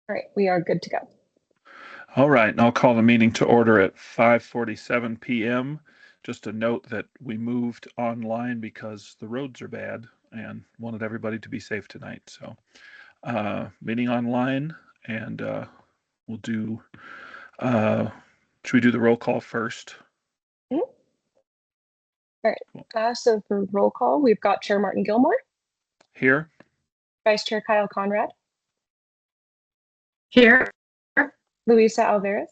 All right, we are good to go. All right, and I'll call the meeting to order at 5:47 p.m. Just a note that we moved online because the roads are bad and wanted everybody to be safe tonight. So, meeting online, and we'll do. Should we do the roll call first? All right. So for roll call, we've got Chair Martin Gilmore. Here. Vice Chair Kyle Conrad. Here. Luisa Alvarez.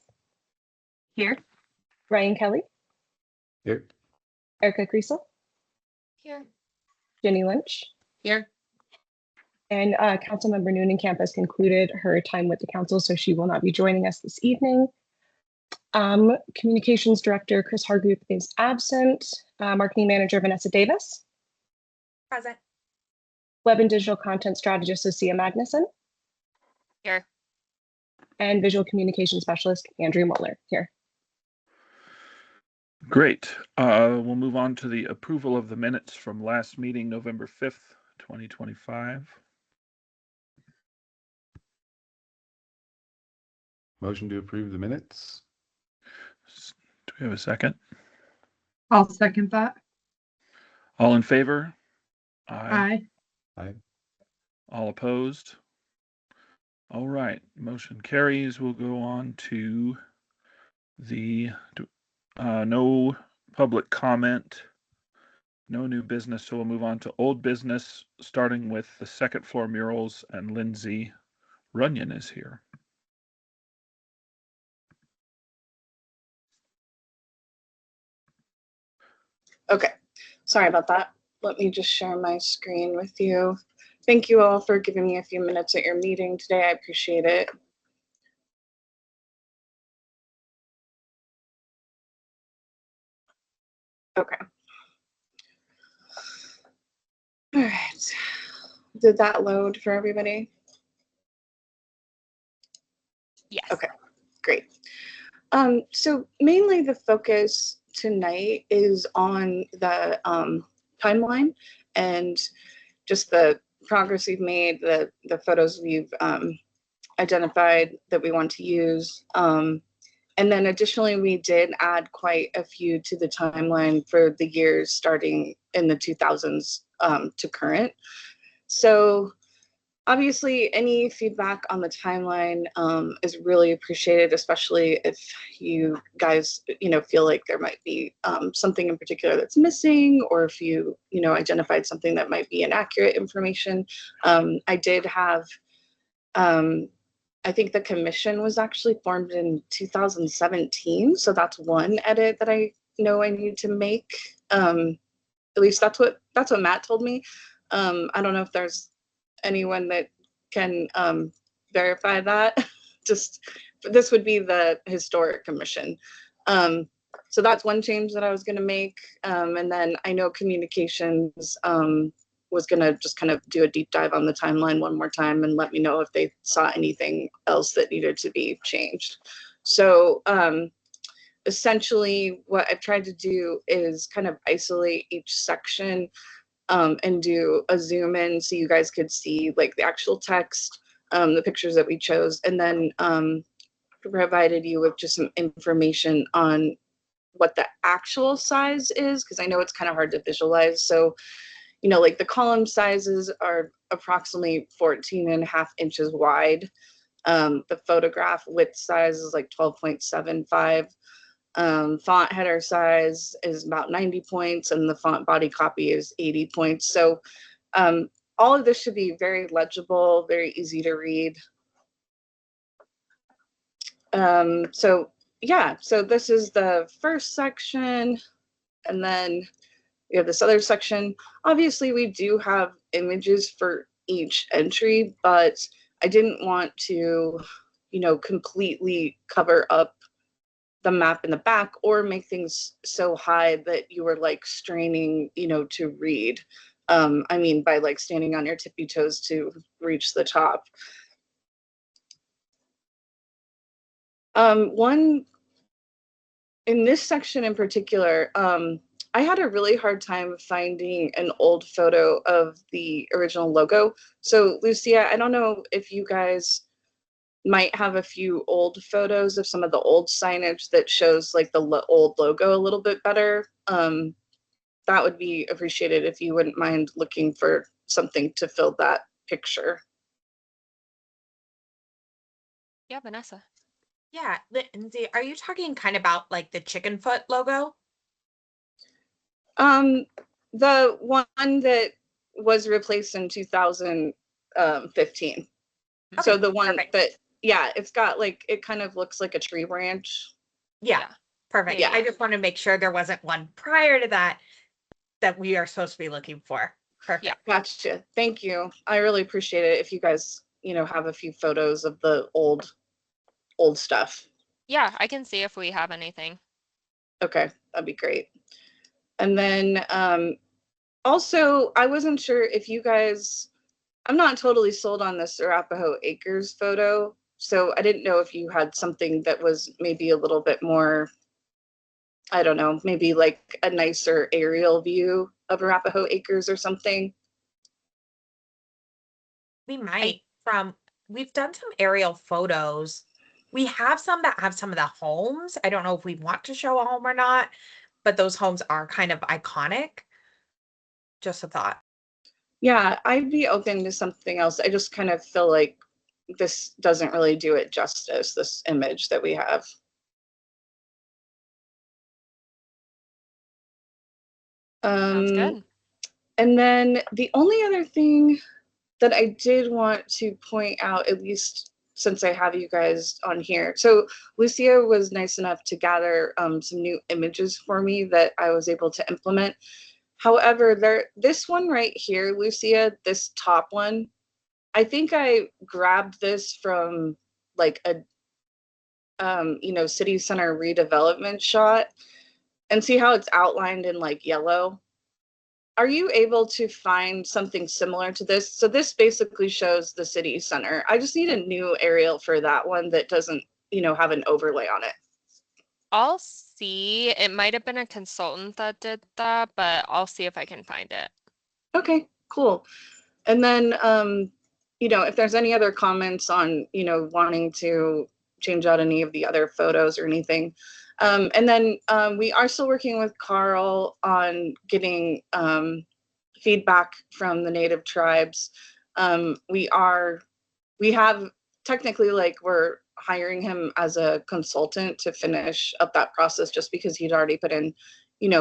Here. Ryan Kelly. Here. Erica Creasel. Here. Jenny Lynch. Here. And Councilmember Noonan-Camp has concluded her time with the council, so she will not be joining us this evening. Communications Director Chris Harguth is absent. Marketing Manager Vanessa Davis. Present. Web and Digital Content Strategist Lucia Magnuson. Here. And Visual Communication Specialist Andrew Mueller. Here. Great. We'll move on to the approval of the minutes from last meeting, November 5th, 2025. Motion to approve the minutes. Do we have a second? I'll second that. All in favor? Aye. Aye. All opposed? All right, motion carries. We'll go on to the no public comment, no new business. So we'll move on to old business, starting with the second floor murals, and Lindsey Runyan is here. Okay, sorry about that. Let me just share my screen with you. Thank you all for giving me a few minutes at your meeting today. I appreciate it. Okay. All right. Did that load for everybody? Yes. Okay, great. So mainly the focus tonight is on the timeline and just the progress we've made, the photos we've identified that we want to use. And then additionally, we did add quite a few to the timeline for the years starting in the 2000s to current. So obviously, any feedback on the timeline is really appreciated, especially if you guys, feel like there might be something in particular that's missing, or if you, identified something that might be inaccurate information. I did have, I think the commission was actually formed in 2017, so that's one edit that I know I need to make. At least that's what Matt told me. I don't know if there's anyone that can verify that. Just this would be the historic commission. So that's one change that I was going to make. And then I know communications was going to just kind of do a deep dive on the timeline one more time and let me know if they saw anything else that needed to be changed. So essentially what I've tried to do is kind of isolate each section and do a zoom in so you guys could see like the actual text, the pictures that we chose, and then provided you with just some information on what the actual size is, because I know it's kind of hard to visualize. So, like the column sizes are approximately 14.5 inches wide. The photograph width size is like 12.75. Font header size is about 90 points and the font body copy is 80 points. So all of this should be very legible, very easy to read. So this is the first section, and then we have this other section. Obviously we do have images for each entry, but I didn't want to, completely cover up the map in the back or make things so high that you were like straining, to read. I mean, by like standing on your tippy toes to reach the top. One in this section in particular, I had a really hard time finding an old photo of the original logo. So Lucia, I don't know if you guys might have a few old photos of some of the old signage that shows like the old logo a little bit better. That would be appreciated if you wouldn't mind looking for something to fill that picture. Yeah, Vanessa. Yeah, Lindsay, are you talking kind of about like the chicken foot logo? The one that was replaced in 2015. So Okay, the one perfect. that, yeah, it's got like, it kind of looks like a tree branch. Yeah, perfect. Yeah. I just want to make sure there wasn't one prior to that that we are supposed to be looking for. Perfect. Yeah. Gotcha. Thank you. I really appreciate it if you guys, have a few photos of the old stuff. Yeah, I can see if we have anything. Okay, that'd be great. And then also, I wasn't sure if you guys, I'm not totally sold on this Arapahoe Acres photo, so I didn't know if you had something that was maybe a little bit more, I don't know, maybe like a nicer aerial view of Arapahoe Acres or something. We might we've done some aerial photos. We have some that have some of the homes. I don't know if we want to show a home or not, but those homes are kind of iconic. Just a thought. Yeah, I'd be open to something else. I just kind of feel like this doesn't really do it justice, this image that we have. Sounds good. And then the only other thing that I did want to point out, at least since I have you guys on here. So Lucia was nice enough to gather some new images for me that I was able to implement. However, this one right here, Lucia, this top one, I think I grabbed this from like a city center redevelopment shot, and see how it's outlined in like yellow. Are you able to find something similar to this? So this basically shows the city center. I just need a new aerial for that one that doesn't, have an overlay on it. I'll see. It might have been a consultant that did that, but I'll see if I can find it. Okay, cool. And then, if there's any other comments on, wanting to change out any of the other photos or anything. And then we are still working with Carl on getting feedback from the native tribes. We have technically, like, we're hiring him as a consultant to finish up that process just because he'd already put in,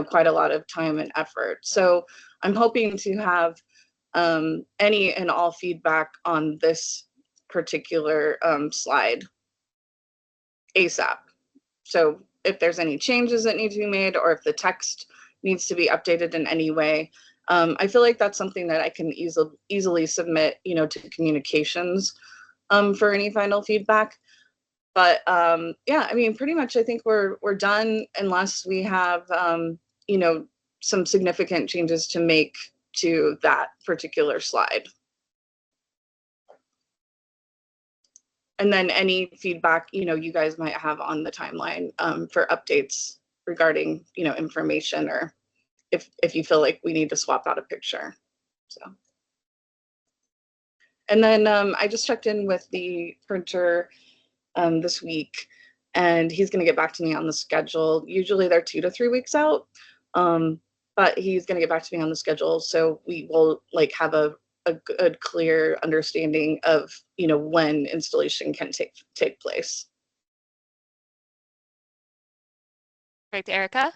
quite a lot of time and effort. So I'm hoping to have any and all feedback on this particular slide ASAP. So if there's any changes that need to be made, or if the text needs to be updated in any way, I feel like that's something that I can easily submit, to communications for any final feedback. But yeah, I mean, pretty much I think we're done unless we have, some significant changes to make to that particular slide. And then any feedback, you guys might have on the timeline for updates regarding, information, or if you feel like we need to swap out a picture. So. And then I just checked in with the printer this week, and he's going to get back to me on the schedule. Usually they're 2 to 3 weeks out, but he's going to get back to me on the schedule. So we will like have a good, clear understanding of, when installation can take place. Correct, Erica?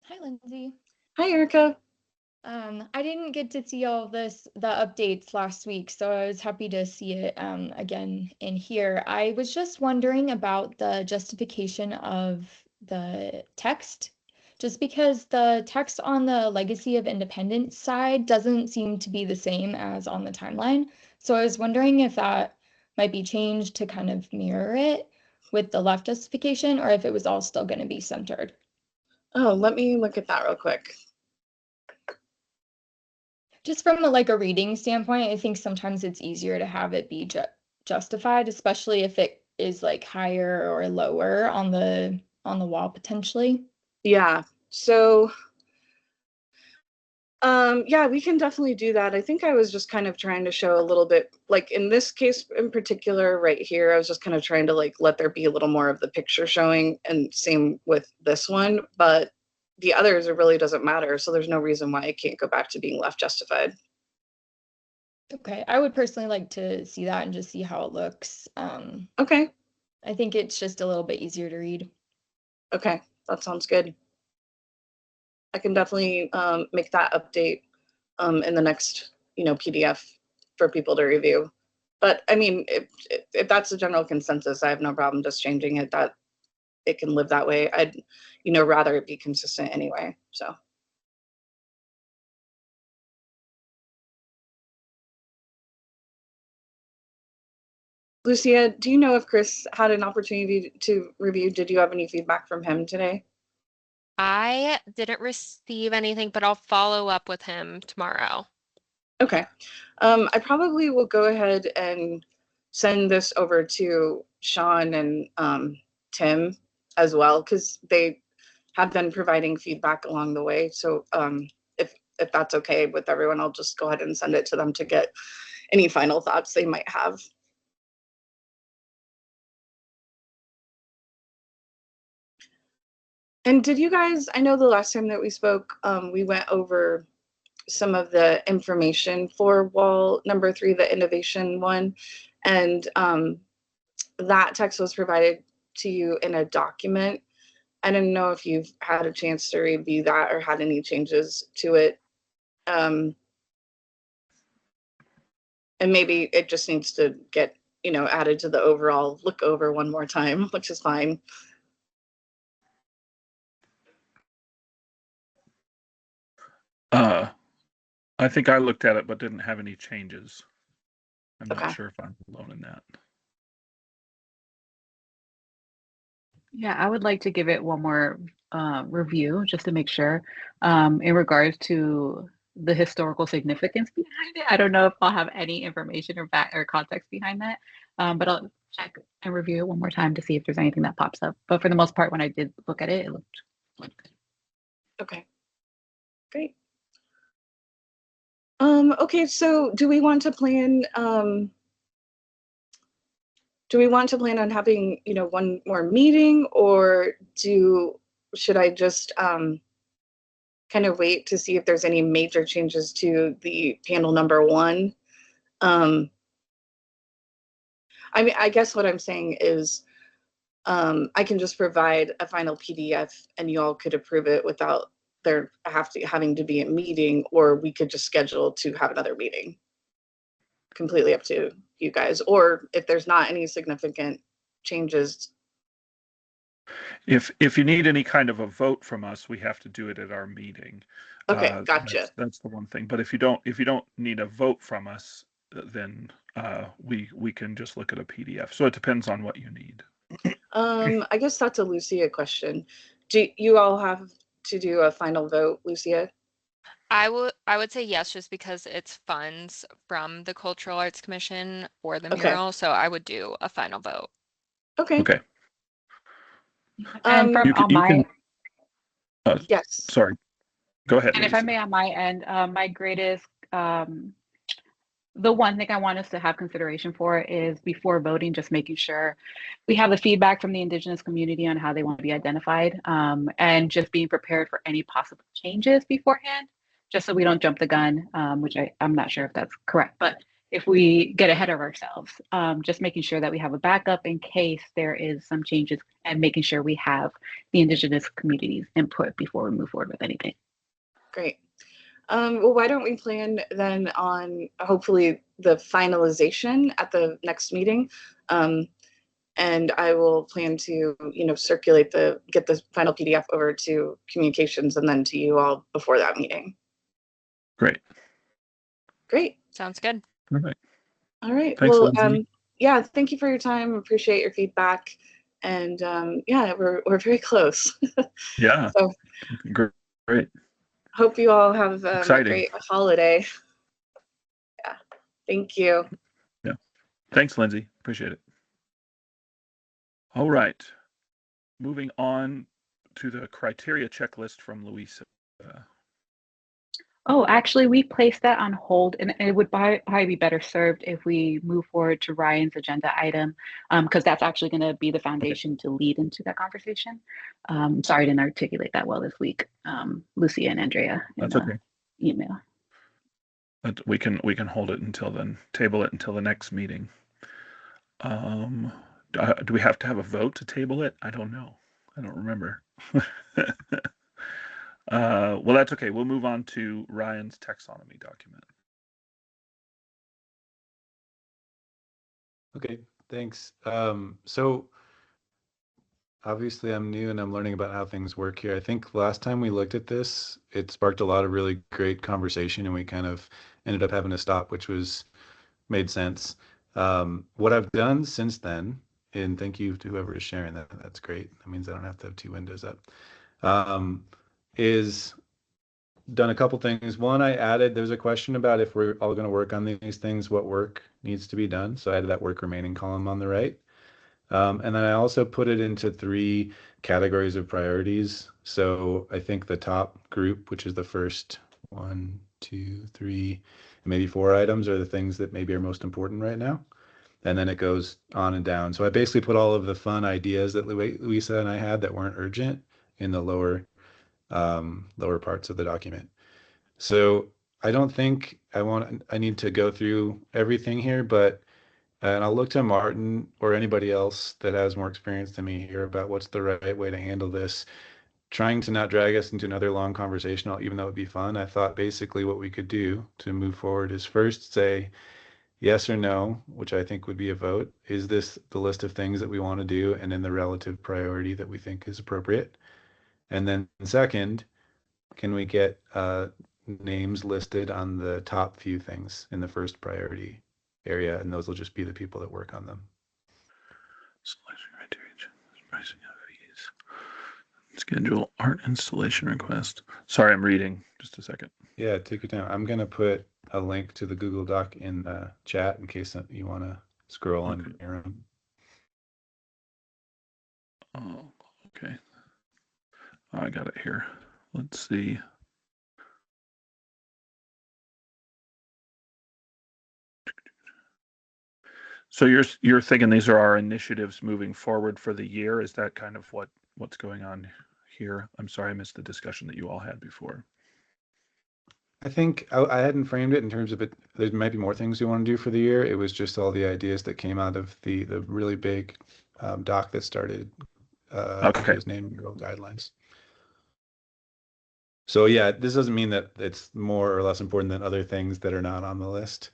Hi, Lindsay. Hi, Erica. I didn't get to see all the updates last week, so I was happy to see it again in here. I was just wondering about the justification of the text, just because the text on the Legacy of Independence side doesn't seem to be the same as on the timeline. So I was wondering if that might be changed to kind of mirror it with the left justification, or if it was all still going to be centered. Oh, let me look at that real quick. Just from a reading standpoint, I think sometimes it's easier to have it be justified, especially if it is like higher or lower on the wall potentially. Yeah. So Yeah, we can definitely do that. I think I was just kind of trying to show a little bit, like in this case in particular right here, I was just kind of trying to like let there be a little more of the picture showing, and same with this one, but the others, it really doesn't matter. So there's no reason why it can't go back to being left justified. Okay, I would personally like to see that and just see how it looks. Okay, I think it's just a little bit easier to read. okay, that sounds good. I can definitely make that update in the next, PDF for people to review. But I mean, if that's the general consensus, I have no problem just changing it, that it can live that way. I'd, rather it be consistent anyway, so. Lucia, do you know if Chris had an opportunity to review? Did you have any feedback from him today? I didn't receive anything, but I'll follow up with him tomorrow. Okay. I probably will go ahead and send this over to Sean and Tim as well, because they have been providing feedback along the way. So if that's okay with everyone, I'll just go ahead and send it to them to get any final thoughts they might have. And did you guys, I know the last time that we spoke, we went over some of the information for wall number 3, the innovation one, and that text was provided to you in a document. I don't know if you've had a chance to review that or had any changes to it. And maybe it just needs to get, added to the overall look over one more time, which is fine. I think I looked at it but didn't have any changes. I'm Okay. not sure if I'm alone in that. Yeah, I would like to give it one more review just to make sure in regards to the historical significance behind it. I don't know if I'll have any information or back or context behind that, but I'll check and review it one more time to see if there's anything that pops up. But for the most part, when I did look at it, it looked good. Okay, great. Okay, so do we want to plan on having, one more meeting, or should I just kind of wait to see if there's any major changes to the panel number 1? I mean, I guess what I'm saying is I can just provide a final PDF and you all could approve it without there having to be a meeting, or we could just schedule to have another meeting. Completely up to you guys, or if there's not any significant changes. If you need any kind of a vote from us, we have to do it at our meeting. Okay, gotcha. That's the one thing. But if you don't need a vote from us, then we can just look at a PDF. So it depends on what you need. I guess that's a Lucia question. Do you all have to do a final vote, Lucia? I would say yes, just because it's funds from the Cultural Arts Commission for the Okay. mural. So I would do a final vote. Okay. Okay. And from You can- on you my can- Yes. Sorry. Go ahead. and if I Louisa. may, on my end, my greatest the one thing I want us to have consideration for is before voting, just making sure we have the feedback from the Indigenous community on how they want to be identified, and just being prepared for any possible changes beforehand, just so we don't jump the gun, which I'm not sure if that's correct, but if we get ahead of ourselves, just making sure that we have a backup in case there is some changes, and making sure we have the Indigenous community's input before we move forward with anything. Great. Well, why don't we plan then on hopefully the finalization at the next meeting? And I will plan to, get the final PDF over to communications and then to you all before that meeting. Great. Great. Sounds good. All right. All right. Thanks, Well, Lindsay. yeah, thank you for your time. Appreciate your feedback. And yeah, we're very close. Yeah. So Great. hope you all have a Exciting. great holiday. Yeah. Thank you. Yeah. Thanks, Lindsay. Appreciate it. All right. Moving on to the criteria checklist from Luisa. Oh, actually, we placed that on hold, and it would probably be better served if we move forward to Ryan's agenda item, because that's actually going to be the foundation to lead into that conversation. Sorry I didn't articulate that well this week, Lucia and Andrea in That's the okay. email. But we can hold it until then, table it until the next meeting. Do we have to have a vote to table it? I don't know. I don't remember. Well, that's okay. We'll move on to Ryan's taxonomy document. Okay, thanks. So obviously I'm new and I'm learning about how things work here. I think last time we looked at this, it sparked a lot of really great conversation and we kind of ended up having to stop, which made sense. What I've done since then, and thank you to whoever is sharing that, that's great. That means I don't have to have two windows up, is done a couple things. One, there's a question about if we're all going to work on these things, what work needs to be done. So I added that work remaining column on the right. And then I also put it into 3 categories of priorities. So I think the top group, which is the first 1, 2, 3, maybe 4 items, are the things that maybe are most important right now. And then it goes on and down. So I basically put all of the fun ideas that Luisa and I had that weren't urgent in the lower parts of the document. So I don't think I need to go through everything here, but and I'll look to Martin or anybody else that has more experience than me here about what's the right way to handle this. Trying to not drag us into another long conversation, even though it'd be fun. I thought basically what we could do to move forward is first say yes or no, which I think would be a vote. Is this the list of things that we want to do and in the relative priority that we think is appropriate? And then second, can we get names listed on the top few things in the first priority area, and those will just be the people that work on them. Selection criteria, pricing of fees, schedule art installation request. Sorry, I'm reading. Just a second. Yeah, take your time. I'm gonna put a link to the Google Doc in the chat in case you want to scroll on your own. Oh, okay. I got it here. Let's see. So you're thinking these are our initiatives moving forward for the year? Is that kind of what's going on here? I'm sorry I missed the discussion that you all had before. I think I hadn't framed it in terms of it. There might be more things we want to do for the year. It was just all the ideas that came out of the really big doc that started. Okay. His name Mural Guidelines. So yeah, this doesn't mean that it's more or less important than other things that are not on the list,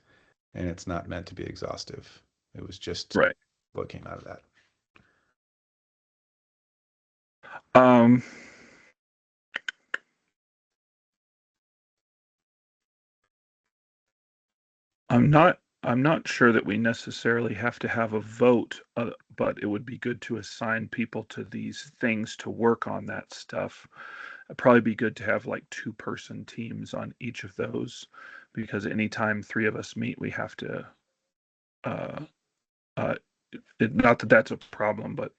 and it's not meant to be exhaustive. It was just Right. what came out of that. I'm not sure that we necessarily have to have a vote, but it would be good to assign people to these things to work on that stuff. It'd probably be good to have like 2-person teams on each of those, because anytime 3 of us meet, we have to not that that's a problem, but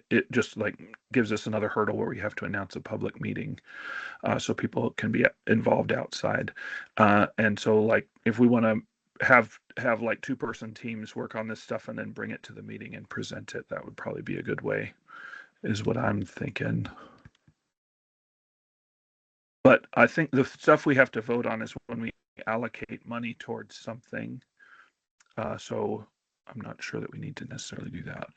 it just like gives us another hurdle where we have to announce a public meeting, so people can be involved outside. And so like if we want to have like 2-person teams work on this stuff and then bring it to the meeting and present it, that would probably be a good way, is what I'm thinking. But I think the stuff we have to vote on is when we allocate money towards something. So I'm not sure that we need to necessarily do that.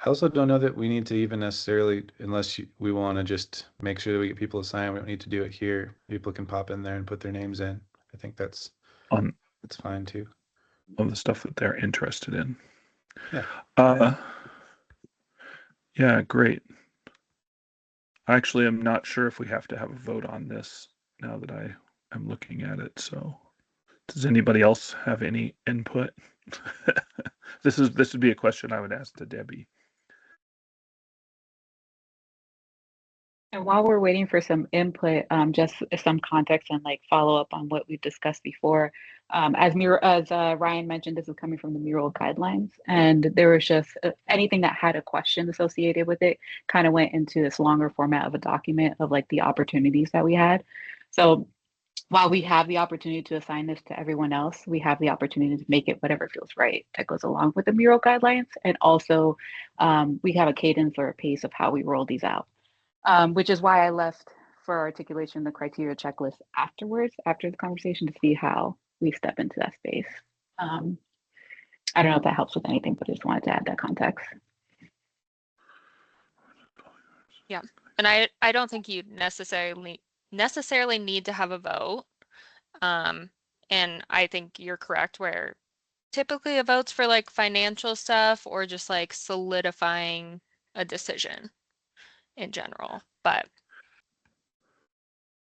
I also don't know that we need to even necessarily, unless we want to just make sure that we get people to sign. We don't need to do it here. People can pop in there and put their names in. I think that's fine too. On the stuff that they're interested in. Yeah. Yeah, great. Actually, I'm not sure if we have to have a vote on this now that I am looking at it. So, does anybody else have any input? This would be a question I would ask to Debbie. And while we're waiting for some input, just some context and like follow up on what we've discussed before. As Ryan mentioned, this is coming from the mural guidelines, and there was just anything that had a question associated with it kind of went into this longer format of a document of like the opportunities that we had. So while we have the opportunity to assign this to everyone else, we have the opportunity to make it whatever feels right that goes along with the mural guidelines. And also we have a cadence or a pace of how we roll these out, which is why I left for articulation the criteria checklist afterwards, after the conversation, to see how we step into that space. I don't know if that helps with anything, but I just wanted to add that context. Yeah, and I don't think you necessarily need to have a vote. And I think you're correct where typically a vote's for like financial stuff or just like solidifying a decision in general. But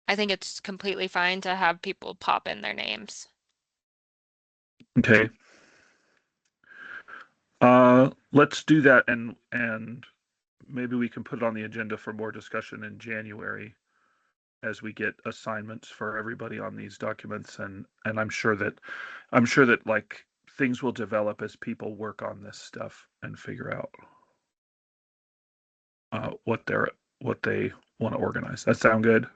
I think it's completely fine to have people pop in their names. Okay. Let's do that, and maybe we can put it on the agenda for more discussion in January as we get assignments for everybody on these documents, and I'm sure that like things will develop as people work on this stuff and figure out what they want to organize. That sound good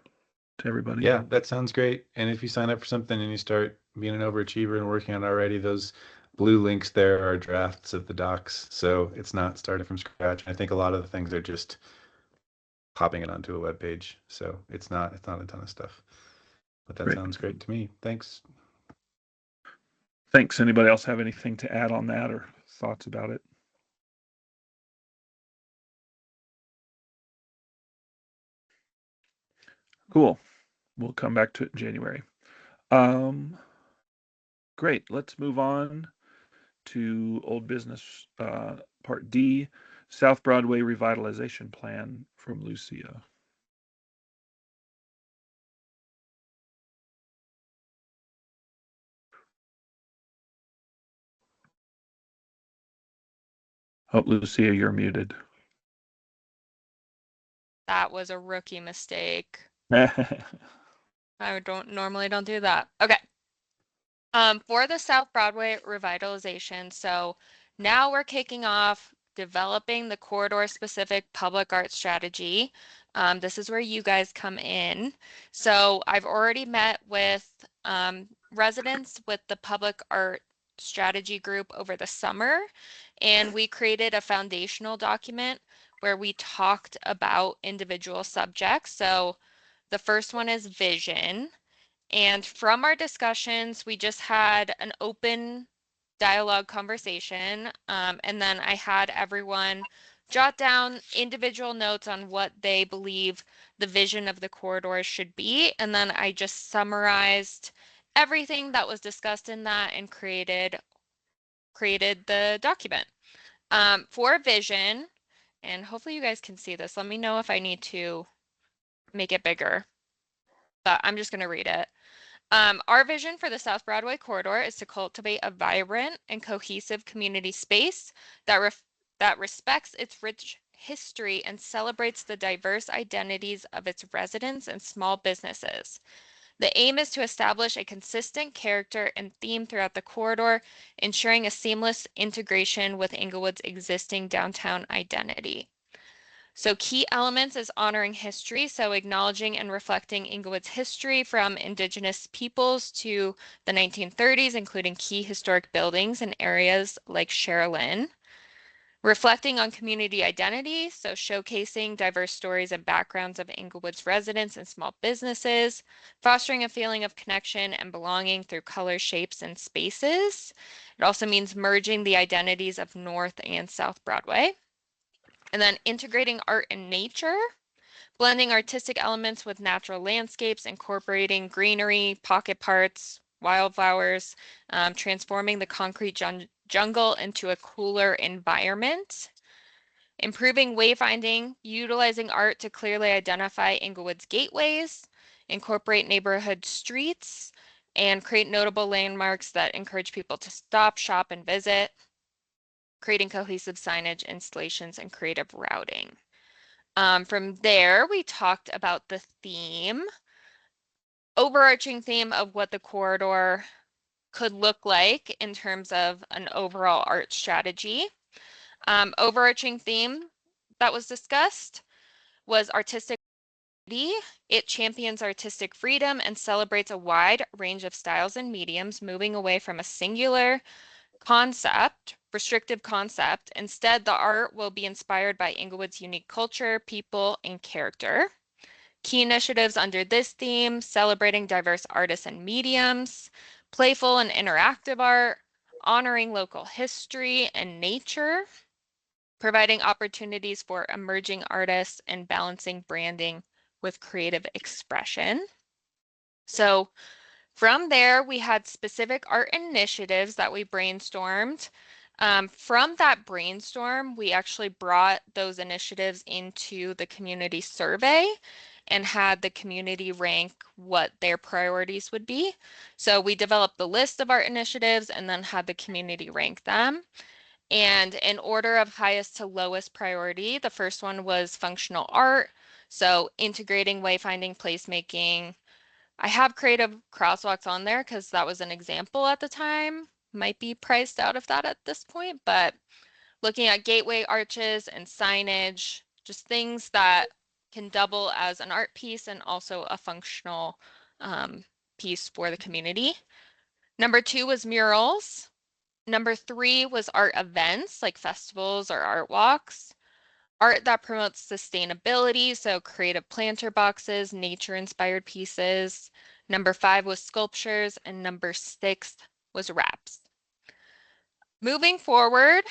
to everybody? Yeah, that sounds great. And if you sign up for something and you start being an overachiever and working on it already, those blue links there are drafts of the docs. So it's not starting from scratch. I think a lot of the things are just popping it onto a web page. So it's not a ton of stuff. But that Great. sounds great to me. Thanks. Thanks. Anybody else have anything to add on that or thoughts about it? Cool. We'll come back to it in January. Great. Let's move on to old business part D, South Broadway Revitalization Plan from Lucia. Oh, Lucia, you're muted. That was a rookie mistake. I normally don't do that. Okay. For the South Broadway revitalization, so now we're kicking off developing the corridor specific public art strategy. This is where you guys come in. So I've already met with residents with the public art strategy group over the summer, and we created a foundational document where we talked about individual subjects. So the first one is vision. And from our discussions, we just had an open dialogue conversation. And then I had everyone jot down individual notes on what they believe the vision of the corridor should be. And then I just summarized everything that was discussed in that and created the document. For vision, and hopefully you guys can see this. Let me know if I need to make it bigger, but I'm just going to read it. Our vision for the South Broadway corridor is to cultivate a vibrant and cohesive community space that respects its rich history and celebrates the diverse identities of its residents and small businesses. The aim is to establish a consistent character and theme throughout the corridor, ensuring a seamless integration with Inglewood's existing downtown identity. So key elements is honoring history, so acknowledging and reflecting Inglewood's history from Indigenous peoples to the 1930s, including key historic buildings in areas like Sherilyn. Reflecting on community identity, so showcasing diverse stories and backgrounds of Inglewood's residents and small businesses, fostering a feeling of connection and belonging through color, shapes, and spaces. It also means merging the identities of North and South Broadway. And then integrating art and nature, blending artistic elements with natural landscapes, incorporating greenery, pocket parks, wildflowers, transforming the concrete jungle into a cooler environment. Improving wayfinding, utilizing art to clearly identify Inglewood's gateways, incorporate neighborhood streets, and create notable landmarks that encourage people to stop, shop, and visit. Creating cohesive signage, installations, and creative routing. From there, we talked about the theme, overarching theme of what the corridor could look like in terms of an overall art strategy. Overarching theme that was discussed was artistic It champions artistic freedom and celebrates a wide range of styles and mediums, moving away from a singular restrictive concept. Instead, the art will be inspired by Inglewood's unique culture, people, and character. Key initiatives under this theme: celebrating diverse artists and mediums, playful and interactive art, honoring local history and nature, providing opportunities for emerging artists, and balancing branding with creative expression. So from there, we had specific art initiatives that we brainstormed. From that brainstorm, we actually brought those initiatives into the community survey and had the community rank what their priorities would be. So we developed the list of art initiatives and then had the community rank them. And in order of highest to lowest priority, the first one was functional art. So integrating wayfinding, placemaking. I have creative crosswalks on there because that was an example at the time. Might be priced out of that at this point, but looking at gateway arches and signage, just things that can double as an art piece and also a functional piece for the community. Number 2 was murals. Number 3 was art events like festivals or art walks. Art that promotes sustainability, so creative planter boxes, nature-inspired pieces. Number 5 was sculptures, and number 6 was wraps. Moving forward,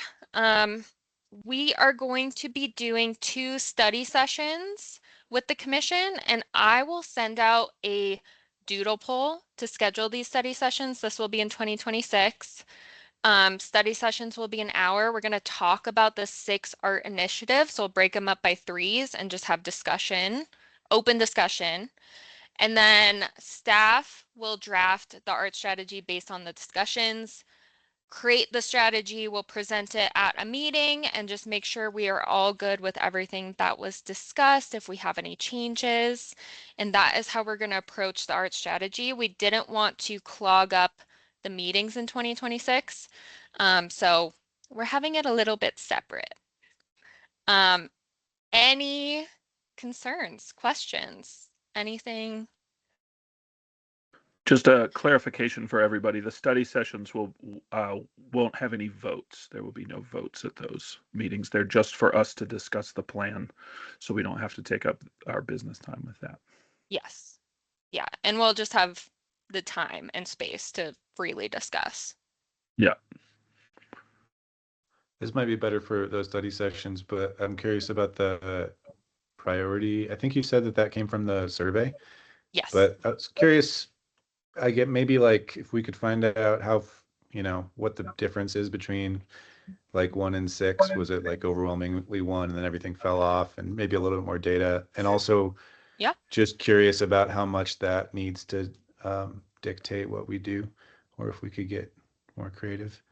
we are going to be doing 2 study sessions with the commission, and I will send out a doodle poll to schedule these study sessions. This will be in 2026. Study sessions will be an hour. We're going to talk about the 6 art initiatives. So we'll break them up by 3s and just have discussion, open discussion. And then staff will draft the art strategy based on the discussions, create the strategy, we'll present it at a meeting and just make sure we are all good with everything that was discussed, if we have any changes. And that is how we're going to approach the art strategy. We didn't want to clog up the meetings in 2026. So we're having it a little bit separate. Any concerns, questions, anything? Just a clarification for everybody, the study sessions won't have any votes. There will be no votes at those meetings. They're just for us to discuss the plan, so we don't have to take up our business time with that. Yes. Yeah, and we'll just have the time and space to freely discuss. Yeah. This might be better for those study sessions, but I'm curious about the priority. I think you said that came from the survey. Yes. But I was curious, I get maybe like if we could find out how, what the difference is between like 1 and 6. Was it like overwhelmingly 1 and then everything fell off, and maybe a little bit more data? And also, yeah, just curious about how much that needs to dictate what we do, or if we could get more creative.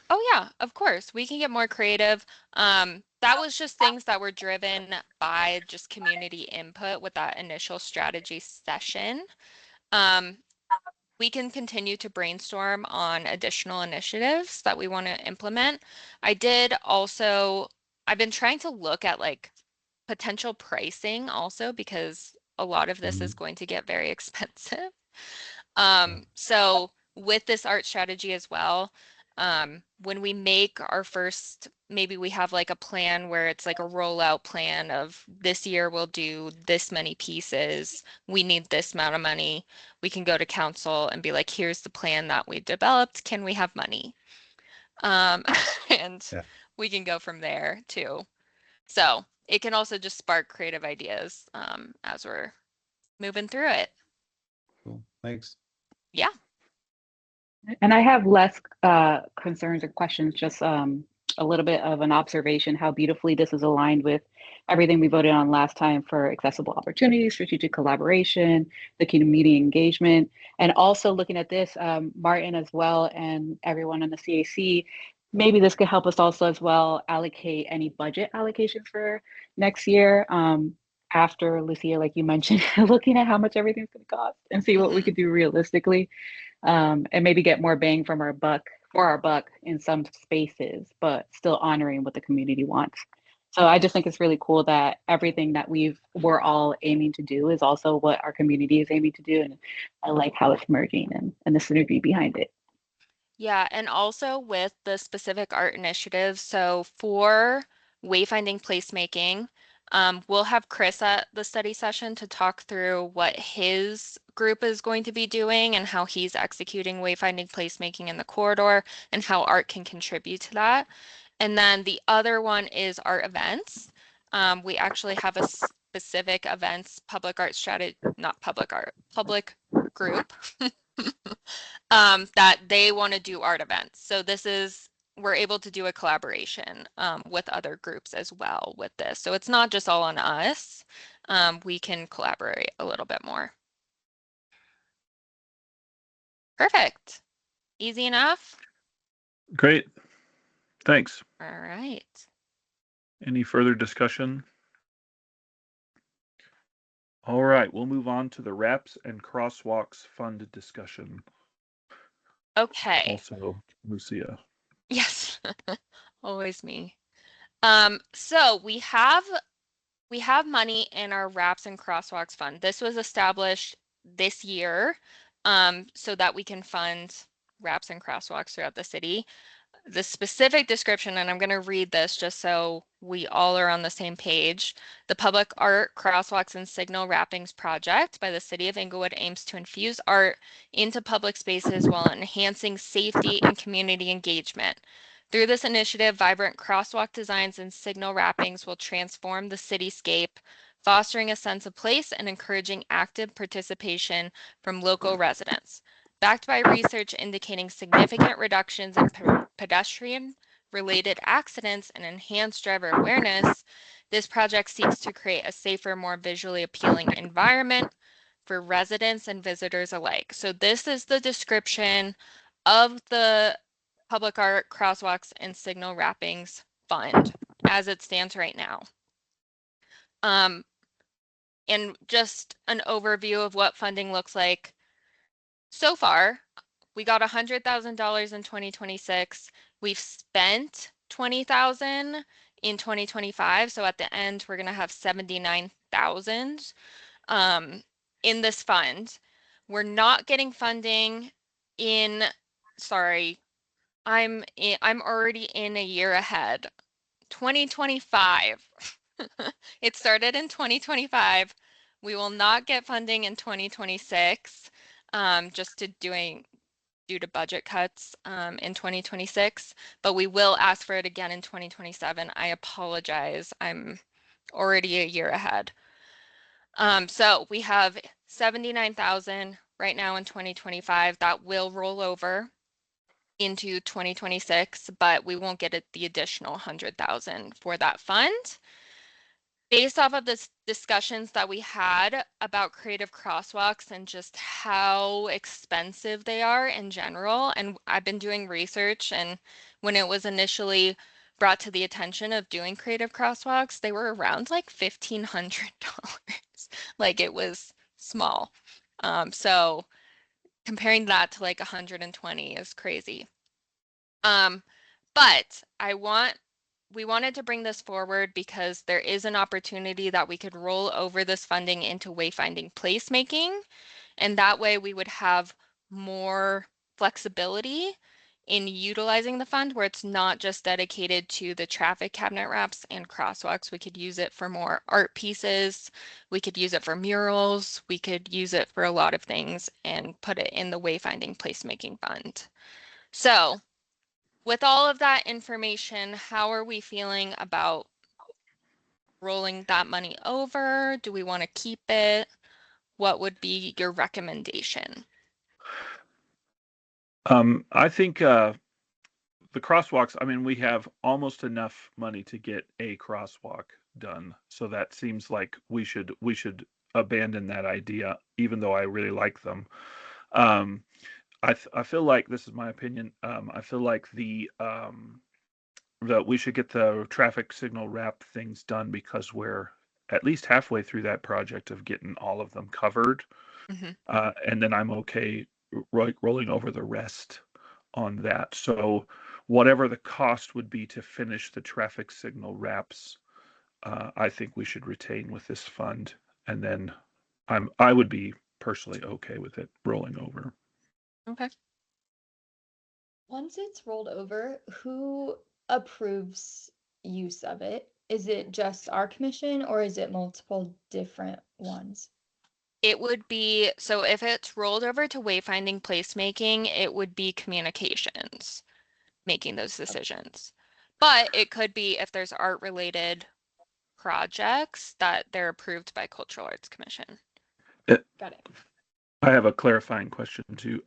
Oh yeah, of course. We can get more creative. That was just things that were driven by just community input with that initial strategy session. We can continue to brainstorm on additional initiatives that we want to implement. I've been trying to look at like potential pricing also, because a lot of this is going to get very expensive. So with this art strategy as well, when we make our first, maybe we have like a plan where it's like a rollout plan of this year we'll do this many pieces, we need this amount of money, we can go to council and be like, here's the plan that we developed, can we have money? And we can go from there too. So it can also just spark creative ideas as we're moving through it. Cool, thanks. Yeah. And I have less concerns or questions, just a little bit of an observation how beautifully this is aligned with everything we voted on last time for accessible opportunities, strategic collaboration, the community engagement, and also looking at this, Martin as well, and everyone in the CAC, maybe this could help us also as well allocate any budget allocations for next year. After Lucia, like you mentioned, looking at how much everything's going to cost and see what we could do realistically. And maybe get more bang from our buck in some spaces, but still honoring what the community wants. So I just think it's really cool that everything that we're all aiming to do is also what our community is aiming to do. And I like how it's merging and the synergy behind it. Yeah, and also with the specific art initiatives. So for wayfinding placemaking, we'll have Chris at the study session to talk through what his group is going to be doing and how he's executing wayfinding placemaking in the corridor and how art can contribute to that. And then the other one is art events. We actually have a specific events public art strategy, not public art, public group that they want to do art events. So we're able to do a collaboration with other groups as well with this. So it's not just all on us. We can collaborate a little bit more. Perfect. Easy enough? Great. Thanks. All right. Any further discussion? All right, we'll move on to the Wraps and Crosswalks Fund discussion. Okay. Also, Lucia. Yes, always me. So we have money in our Wraps and Crosswalks Fund. This was established this year, so that we can fund Wraps and Crosswalks throughout the city. The specific description, and I'm going to read this just so we all are on the same page. The Public Art Crosswalks and Signal Wrappings Project by the City of Inglewood aims to infuse art into public spaces while enhancing safety and community engagement. Through this initiative, vibrant crosswalk designs and signal wrappings will transform the cityscape, fostering a sense of place and encouraging active participation from local residents. Backed by research indicating significant reductions in pedestrian-related accidents and enhanced driver awareness, this project seeks to create a safer, more visually appealing environment for residents and visitors alike. So this is the description of the Public Art Crosswalks and Signal Wrappings Fund as it stands right now. And just an overview of what funding looks like. So far, we got $100,000 in 2026. We've spent $20,000 in 2025. So at the end, we're going to have $79,000 in this fund. We're not getting funding in, sorry, I'm already in a year ahead. 2025. It started in 2025. We will not get funding in 2026, just due to budget cuts in 2026, but we will ask for it again in 2027. I apologize. I'm already a year ahead. So we have 79,000 right now in 2025 that will roll over into 2026, but we won't get the additional 100,000 for that fund. Based off of the discussions that we had about creative crosswalks and just how expensive they are in general, and I've been doing research, and when it was initially brought to the attention of doing creative crosswalks, they were around like $1,500. Like it was small. So comparing that to like 120 is crazy. But we wanted to bring this forward because there is an opportunity that we could roll over this funding into wayfinding placemaking, and that way we would have more flexibility in utilizing the fund where it's not just dedicated to the traffic cabinet wraps and crosswalks. We could use it for more art pieces. We could use it for murals. We could use it for a lot of things and put it in the wayfinding placemaking fund. So with all of that information, how are we feeling about rolling that money over? Do we want to keep it? What would be your recommendation? I think the crosswalks, I mean, we have almost enough money to get a crosswalk done. So that seems like we should abandon that idea, even though I really like them. I feel like, this is my opinion, I feel like that we should get the traffic signal wrap things done because we're at least halfway through that project of getting all of them covered. And then I'm okay rolling over the rest on that. So whatever the cost would be to finish the traffic signal wraps, I think we should retain with this fund, and then I would be personally okay with it rolling over. Okay. Once it's rolled over, who approves use of it? Is it just our commission or is it multiple different ones? It would be, so if it's rolled over to wayfinding placemaking, it would be communications making those decisions. But it could be if there's art related projects that they're approved by Cultural Arts Commission. Got it. I have a clarifying question too.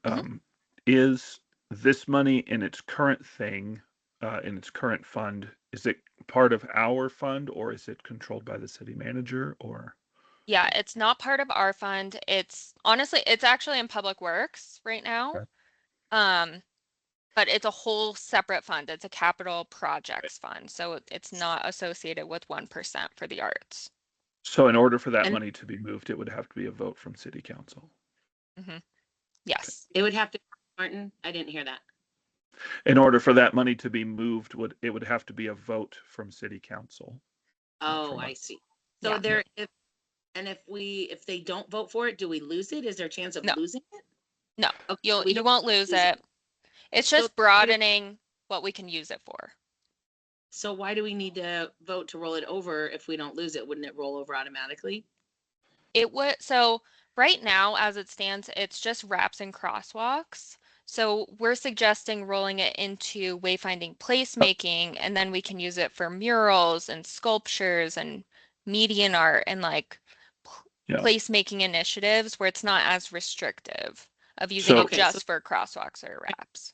Is this money in its current thing, in its current fund, is it part of our fund or is it controlled by the city manager or? Yeah, it's not part of our fund. It's honestly, it's actually in Public Works right now. Okay. But it's a whole separate fund. It's a capital projects fund. So it's not associated with 1% for the arts. So in order for that money to be moved, it would have to be a vote from city council. Yes. It would have to, Martin, I didn't hear that. In order for that money to be moved, it would have to be a vote from city council. Oh, I see. So if they don't vote for it, do we lose it? Is there a chance of losing it? No, Okay, you won't lose it. It's just broadening what we can use it for. So why do we need to vote to roll it over if we don't lose it? Wouldn't it roll over automatically? It would, so right now, as it stands, it's just wraps and crosswalks. So we're suggesting rolling it into wayfinding placemaking, and then we can use it for murals and sculptures and median art and like placemaking initiatives where it's not as restrictive of using it just for crosswalks or wraps.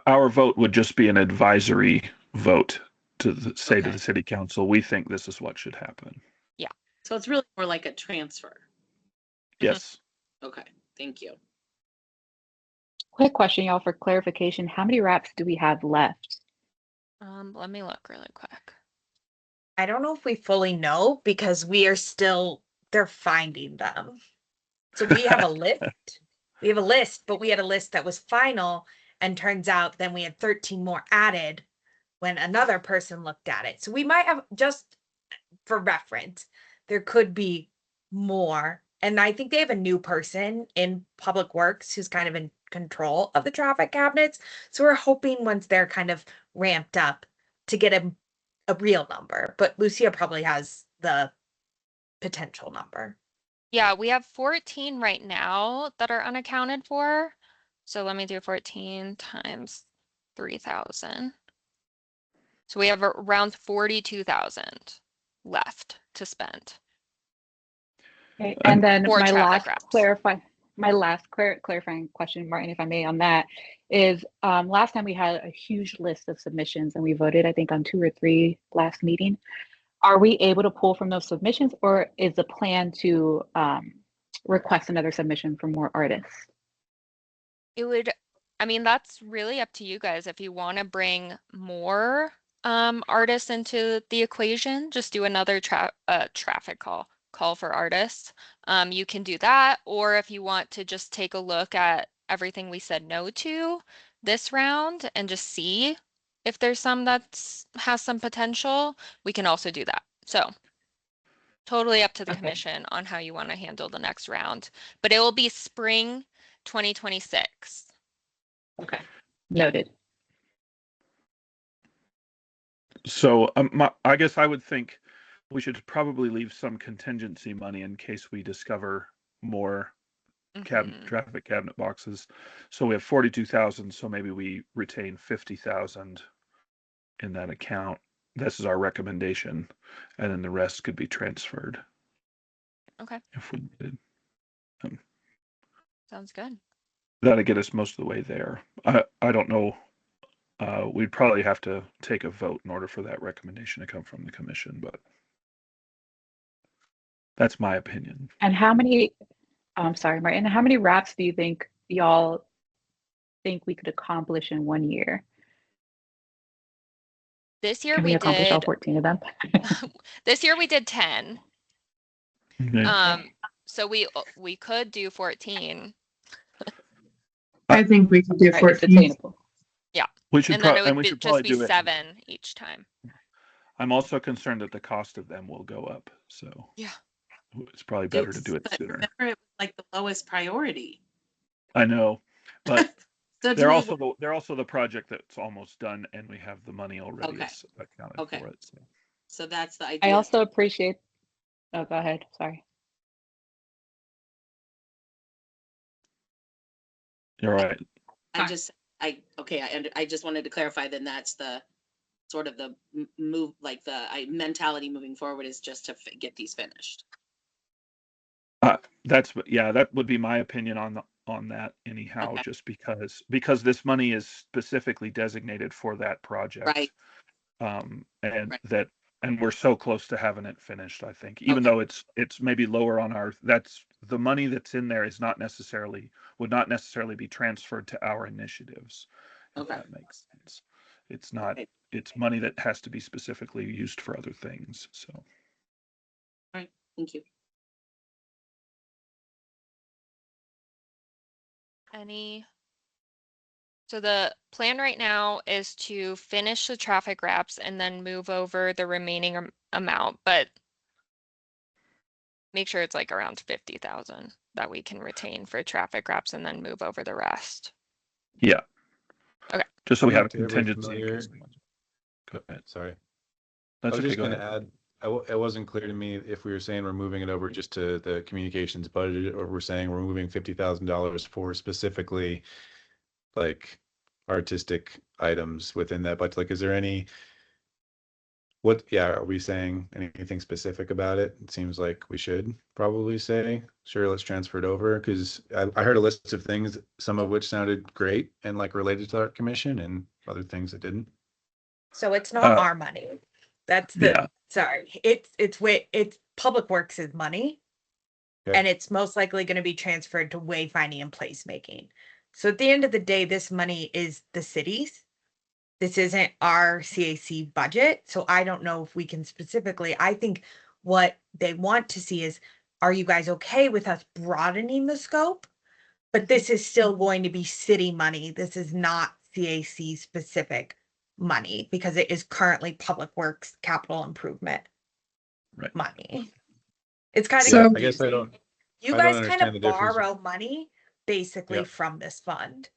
Our vote would just be an advisory vote to say to the city council, we think this is what should happen. Yeah. So it's really more like a transfer. Yes. Okay, thank you. Quick question, y'all, for clarification. How many wraps do we have left? Let me look really quick. I don't know if we fully know because they're finding them. So we have a list. We have a list, but we had a list that was final, and turns out then we had 13 more added when another person looked at it. So we might have, just for reference, there could be more. And I think they have a new person in Public Works who's kind of in control of the traffic cabinets. So we're hoping once they're kind of ramped up to get a real number. But Lucia probably has the potential number. Yeah, we have 14 right now that are unaccounted for. So let me do 14 times 3,000. So we have around 42,000 left to spend. Okay. And then for my last wraps. clarifying question, Martin, if I may, on that is last time we had a huge list of submissions and we voted, I think, on 2 or 3 last meeting. Are we able to pull from those submissions, or is the plan to request another submission from more artists? It would, I mean, that's really up to you guys. If you want to bring more artists into the equation, just do another traffic call for artists. You can do that, or if you want to just take a look at everything we said no to this round and just see if there's some that has some potential, we can also do that. So totally up to the commission on how you want to handle the next round, but it will be spring 2026. Okay, noted. So I guess I would think we should probably leave some contingency money in case we discover more traffic cabinet boxes. So we have 42,000. So maybe we retain 50,000 in that account. This is our recommendation, and then the rest could be transferred. Okay. If we did. Sounds good. That'll get us most of the way there. I don't know. We'd probably have to take a vote in order for that recommendation to come from the commission, but that's my opinion. And how many, I'm sorry, Martin, how many wraps do you think y'all think we could accomplish in 1 year? This year Can we accomplish all 14 of them? This year we did 10. Okay. So we could do 14. I think we could do 14. Yeah. We should and then it would we be, should just probably be do 7 each time. I'm also concerned that the cost of them will go up. So Yeah. it's probably better to Oops, do it but sooner. remember, it was like the lowest priority. I know, but So do they're we, also the project that's almost done, and we have the money already Okay. accounted Okay. for it. so that's the I idea. also appreciate, oh, go ahead, sorry. You're right. I just wanted to clarify, then that's the sort of the move, like the mentality moving forward is just to get these finished. That would be my opinion on that anyhow, Okay. just because this money is specifically designated for that project. Right. And Right. and we're so close to having it finished, I think, even Okay. though it's maybe lower on that's the money that's in there would not necessarily be transferred to our initiatives, if Okay. that makes sense. It's not, Right. it's money that has to be specifically used for other things. So All right. Thank you. So the plan right now is to finish the traffic wraps and then move over the remaining amount, but make sure it's like around 50,000 that we can retain for traffic wraps and then move over the rest. yeah. Okay. Just so we have a To everybody contingency in case. Go ahead. Sorry. That's I was okay. just Go going to ahead. add, it wasn't clear to me if we were saying we're moving it over just to the communications budget, or we're saying we're moving $50,000 for specifically like artistic items within that budget. Like, is there are we saying anything specific about it? It seems like we should probably say, sure, let's transfer it over, because I heard a list of things, some of which sounded great and like related to Art Commission, and other things that didn't. So it's not Uh, our money. That's the, Yeah. sorry, it's Public Works' money. Okay. And it's most likely going to be transferred to wayfinding and placemaking. So at the end of the day, this money is the city's. This isn't our CAC budget. So I don't know if we can specifically, I think what they want to see is, are you guys okay with us broadening the scope? But this is still going to be city money. This is not CAC specific money, because it is currently Public Works capital improvement Right. money. It's kind of So- I guess I don't. You I don't guys kind understand of the difference. borrow money basically Yep. from this fund.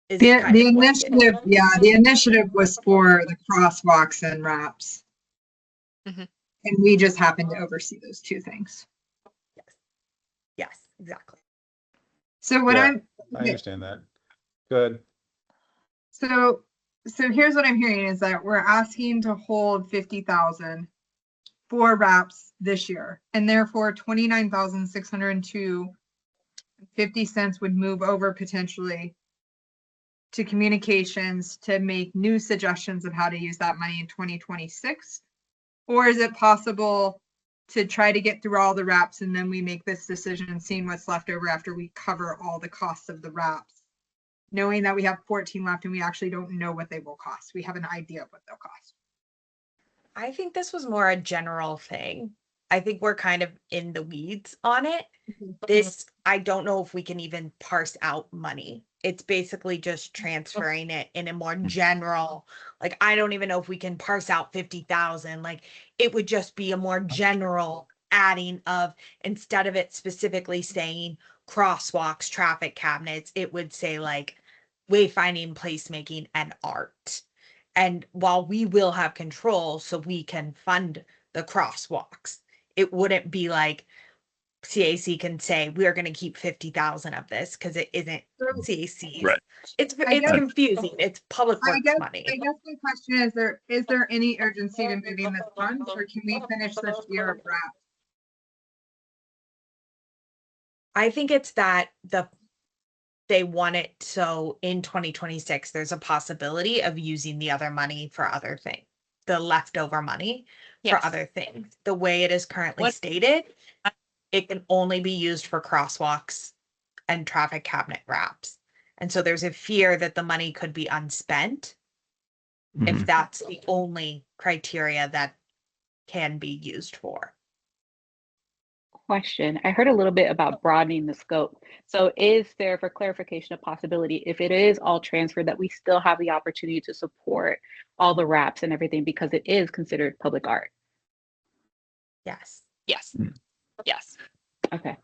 Is The kind of what it is. initiative, yeah, the initiative was for the crosswalks and wraps. Mhm. And we just happened to oversee those two things. Yes, exactly. So what Yeah, I understand that. Good. So here's what I'm hearing is that we're asking to hold 50,000 for wraps this year, and therefore 29,602.50 would move over potentially to communications to make new suggestions of how to use that money in 2026. Or is it possible to try to get through all the wraps and then we make this decision, seeing what's left over after we cover all the costs of the wraps, knowing that we have 14 left and we actually don't know what they will cost? We have an idea of what they'll cost. I think this was more a general thing. I think we're kind of in the weeds on it. This, I don't know if we can even parse out money. It's basically just transferring it in a more general, like, I don't even know if we can parse out 50,000. Like, it would just be a more general adding of, instead of it specifically saying crosswalks, traffic cabinets, it would say like wayfinding, placemaking, and art. And while we will have control, so we can fund the crosswalks, it wouldn't be like CAC can say, we're going to keep 50,000 of this, because it isn't CAC's. Right. It's guess- confusing. It's Public I Works guess money. my question is there any urgency to moving this fund, or can we finish this year of wraps? I think it's that they want it so in 2026 there's a possibility of using the other money for other things, the leftover money Yes. for other things. The way it is currently What- stated, it can only be used for crosswalks and traffic cabinet wraps. And so there's a fear that the money could be unspent if Mhm. that's the only criteria that can be used for. question. I heard a little bit about broadening the scope. So is there, for clarification, a possibility, if it is all transferred, that we still have the opportunity to support all the wraps and everything because it is considered public art? Yes. Yes. Yes. Okay.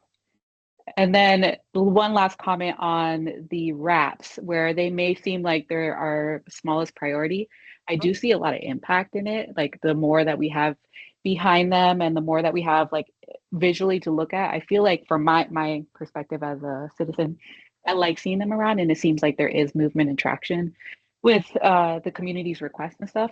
And then one last comment on the wraps, where they may seem like they're our smallest priority. I do see a lot of impact in it. Like the more that we have behind them and the more that we have like visually to look at, I feel like from my perspective as a citizen, I like seeing them around, and it seems like there is movement and traction with the community's requests and stuff.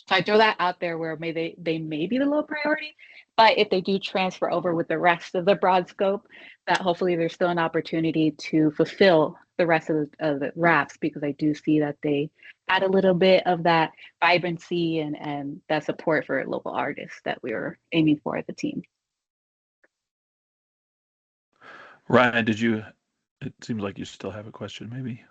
So I throw that out there where they may be the low priority, but if they do transfer over with the rest of the broad scope, that hopefully there's still an opportunity to fulfill the rest of the wraps, because I do see that they add a little bit of that vibrancy and that support for local artists that we were aiming for as a team. Ryan, it seems like you still have a question, maybe.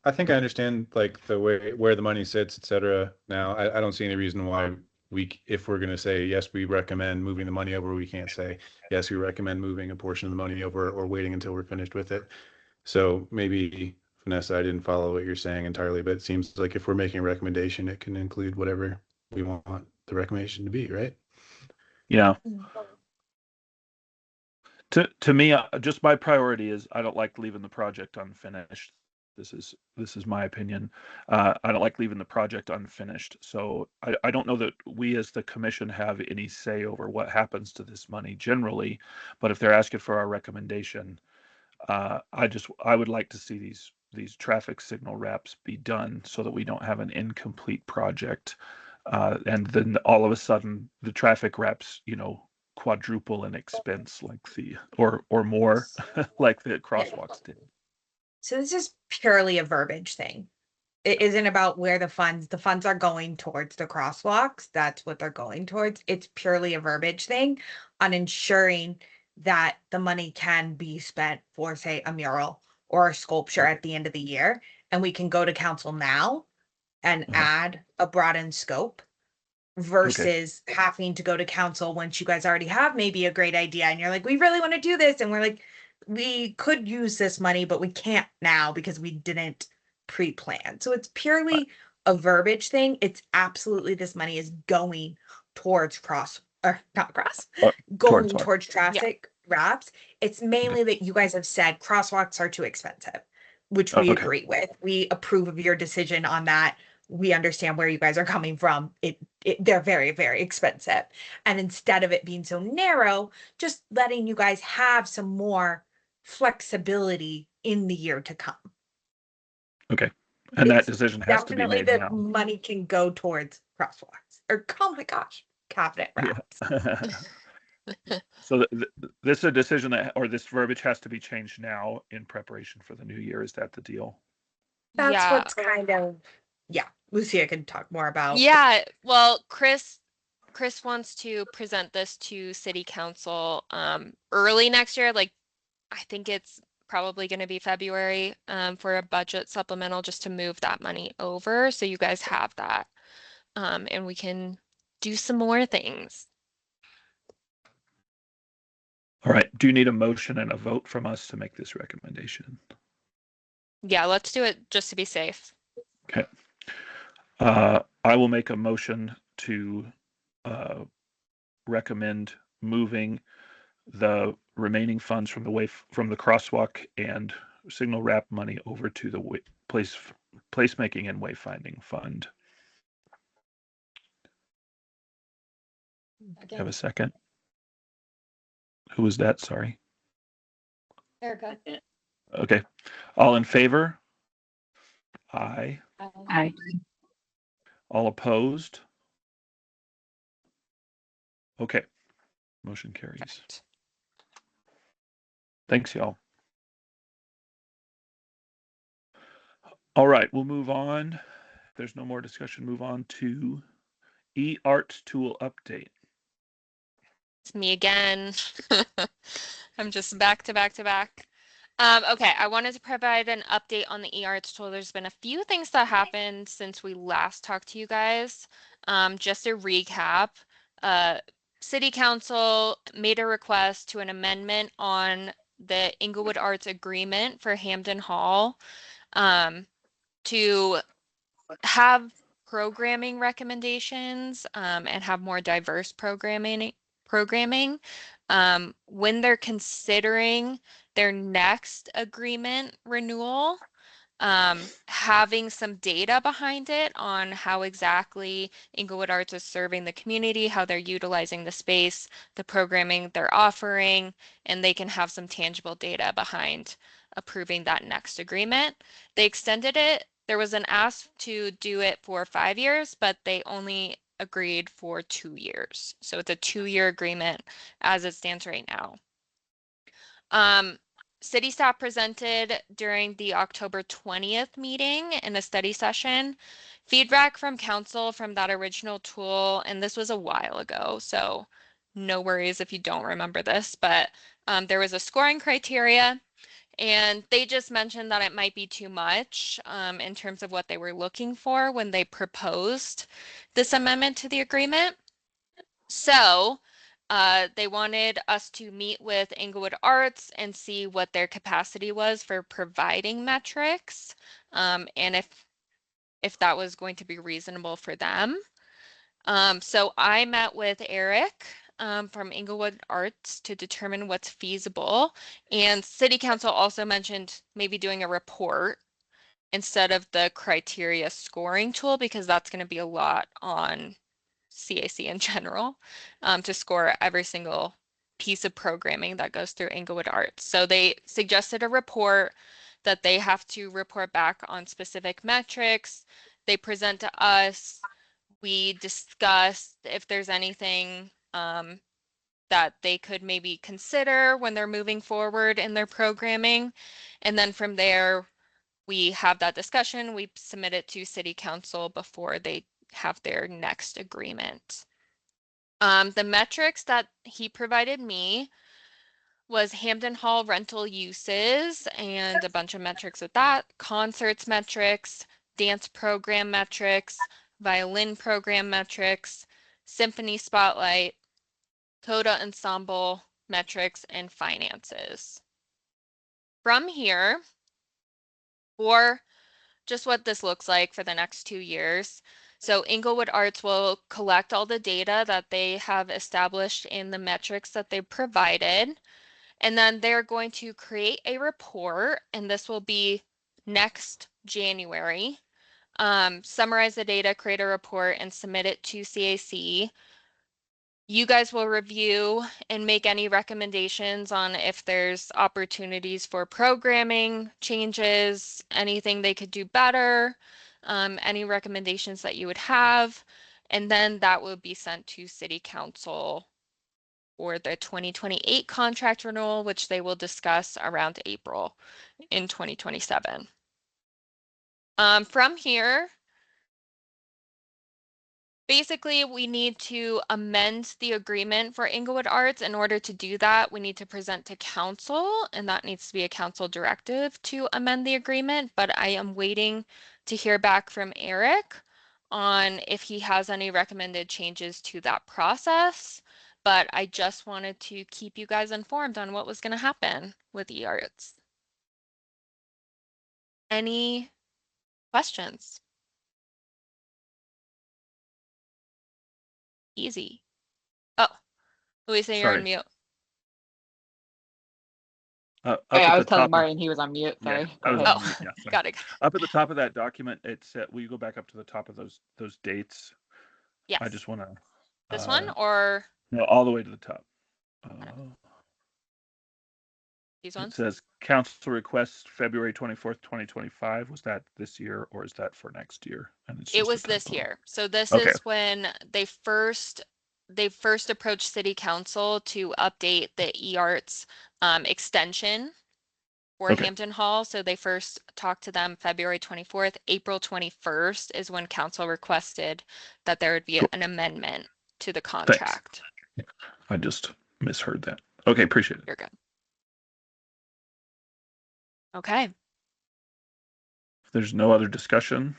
I think I understand like the way where the money sits, et cetera. Now, I don't see any reason why if we're going to say, yes, we recommend moving the money over, we can't say, yes, we recommend moving a portion of the money over or waiting until we're finished with it. So maybe, Vanessa, I didn't follow what you're saying entirely, but it seems like if we're making a recommendation, it can include whatever we want the recommendation to be, right? Yeah. To me, just my priority is I don't like leaving the project unfinished. This is my opinion. I don't like leaving the project unfinished. So I don't know that we as the commission have any say over what happens to this money generally, but if they're asking for our recommendation, I would like to see these traffic signal wraps be done so that we don't have an incomplete project, and then all of a sudden the traffic wraps, quadruple in expense like or more like the crosswalks did. So this is purely a verbiage thing. It isn't about where the funds are going towards the crosswalks. That's what they're going towards. It's purely a verbiage thing on ensuring that the money can be spent for, say, a mural or a sculpture at the end of the year. And we can go to council now and add a broadened scope versus having to go to council once you guys already have maybe a great idea and you're like, we really want to do this. And we're like, we could use this money, but we can't now because we didn't pre-plan. So it's purely a verbiage thing. It's absolutely, this money is going towards going towards traffic wraps. It's mainly that you guys have said crosswalks are too expensive, which we agree with. We approve of your decision on that. We understand where you guys are coming from. They're very, very expensive. And instead of it being so narrow, just letting you guys have some more flexibility in the year to come. Okay. And that decision has to be made definitely now. the money can go towards crosswalks or, oh my gosh, cabinet wraps. Yeah. So this is a decision or this verbiage has to be changed now in preparation for the new year. Is that the deal? That's what's kind of, Lucia can talk more about. Yeah, well, Chris wants to present this to city council early next year. Like, I think it's probably going to be February for a budget supplemental, just to move that money over so you guys have that, and we can do some more things. All right. Do you need a motion and a vote from us to make this recommendation? Yeah, let's do it just to be safe. Okay. I will make a motion to recommend moving the remaining funds from the crosswalk and signal wrap money over to the placemaking and wayfinding fund. Okay. Have a second. Who was that? Sorry. Erica. Okay. All in favor? Aye. Aye. All opposed? Okay. Motion carries. Perfect. Thanks, y'all. All right, we'll move on. If there's no more discussion, move on to eArt tool update. It's me again. I'm just back to back to back. Okay, I wanted to provide an update on the eArts tool. There's been a few things that happened since we last talked to you guys. Just a recap. City Council made a request to an amendment on the Inglewood Arts Agreement for Hampden Hall to have programming recommendations and have more diverse programming when they're considering their next agreement renewal. Having some data behind it on how exactly Inglewood Arts is serving the community, how they're utilizing the space, the programming they're offering, and they can have some tangible data behind approving that next agreement. They extended it. There was an ask to do it for 5 years, but they only agreed for 2 years. So it's a 2-year agreement as it stands right now. City staff presented during the October 20th meeting in a study session, feedback from council from that original tool, and this was a while ago, so no worries if you don't remember this, but there was a scoring criteria, and they just mentioned that it might be too much in terms of what they were looking for when they proposed this amendment to the agreement. So they wanted us to meet with Inglewood Arts and see what their capacity was for providing metrics, and if that was going to be reasonable for them. So I met with Eric from Inglewood Arts to determine what's feasible, and City Council also mentioned maybe doing a report instead of the criteria scoring tool, because that's going to be a lot on CAC in general to score every single piece of programming that goes through Inglewood Arts. So they suggested a report that they have to report back on specific metrics. They present to us. We discuss if there's anything that they could maybe consider when they're moving forward in their programming. And then from there, we have that discussion. We submit it to City Council before they have their next agreement. The metrics that he provided me was Hampden Hall rental uses and a bunch of metrics with that, concerts metrics, dance program metrics, violin program metrics, symphony spotlight, coda ensemble metrics, and finances. From here, or just what this looks like for the next 2 years. So Inglewood Arts will collect all the data that they have established in the metrics that they provided, and then they're going to create a report, and this will be next January. Summarize the data, create a report, and submit it to CAC. You guys will review and make any recommendations on if there's opportunities for programming changes, anything they could do better, any recommendations that you would have, and then that will be sent to City Council for the 2028 contract renewal, which they will discuss around April in 2027. From here, basically, we need to amend the agreement for Inglewood Arts. In order to do that, we need to present to council, and that needs to be a council directive to amend the agreement. But I am waiting to hear back from Eric on if he has any recommended changes to that process. But I just wanted to keep you guys informed on what was going to happen with eArts. Any questions? Easy. Oh, Luisa, you're on Sorry. mute. Up Hey, at I the was telling top of- Marion he was on mute. Yeah, Sorry. I Go was ahead. on mute, yeah, sorry. Got it. Up at the top of that document, it's will you go back up to the top of those dates? Yes. I just want to. This one or No, all the way to the top. these It ones? says council request February 24th, 2025. Was that this year or is that for next year? And it's It just a was this typo. year. So this Okay. is when they first approached City Council to update the eArts extension for Okay. Hampden Hall. So they first talked to them February 24th. April 21st is when council requested that there would be Cool. an amendment to the Thanks. contract. I just misheard that. Okay, appreciate it. You're good. Okay. If there's no other discussion,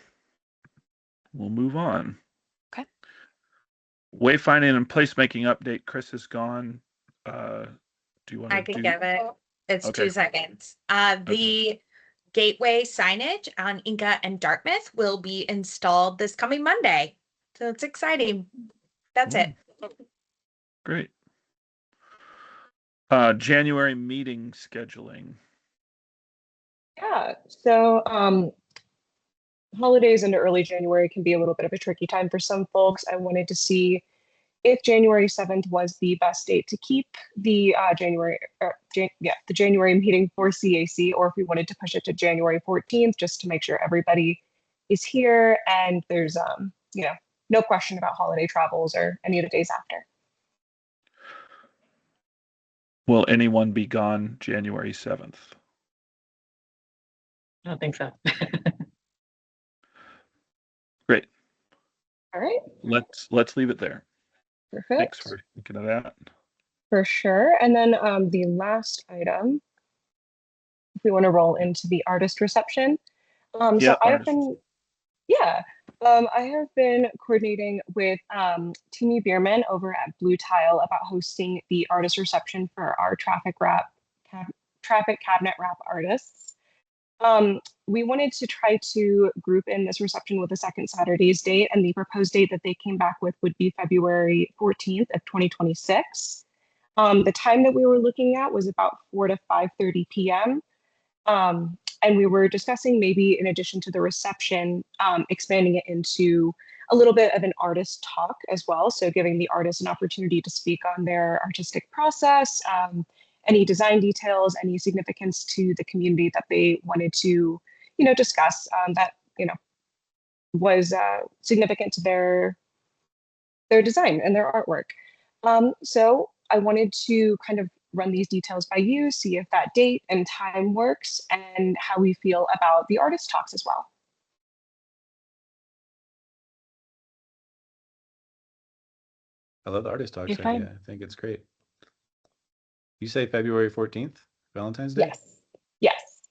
we'll move on. Okay. Wayfinding and placemaking update. Chris is gone. Do you want to I can give it. It's Okay. 2 seconds. The gateway signage on Inca and Dartmouth will be installed this coming Monday. So it's exciting. That's it. Great. January meeting scheduling. Yeah, so holidays into early January can be a little bit of a tricky time for some folks. I wanted to see if January 7th was the best date to keep the the January meeting for CAC, or if we wanted to push it to January 14th, just to make sure everybody is here and there's no question about holiday travels or any of the days after. Will anyone be gone January 7th? I don't think so. Great. All right. Let's leave it there. Perfect. Thanks for thinking of that. For sure. And then the last item, if we want to roll into the artist reception. So I have been, I have been coordinating with Timmy Bierman over at Blue Tile about hosting the artist reception for our traffic cabinet wrap artists. We wanted to try to group in this reception with the second Saturday's date, and the proposed date that they came back with would be February 14th of 2026. The time that we were looking at was about 4 to 5:30 p.m. And we were discussing maybe in addition to the reception, expanding it into a little bit of an artist talk as well. So giving the artists an opportunity to speak on their artistic process, any design details, any significance to the community that they wanted to, discuss that, was significant to their design and their artwork. So I wanted to kind of run these details by you, see if that date and time works, and how we feel about the artist talks as well. I love the artist talks idea. I think it's great. You say February 14th, Valentine's Day? Yes.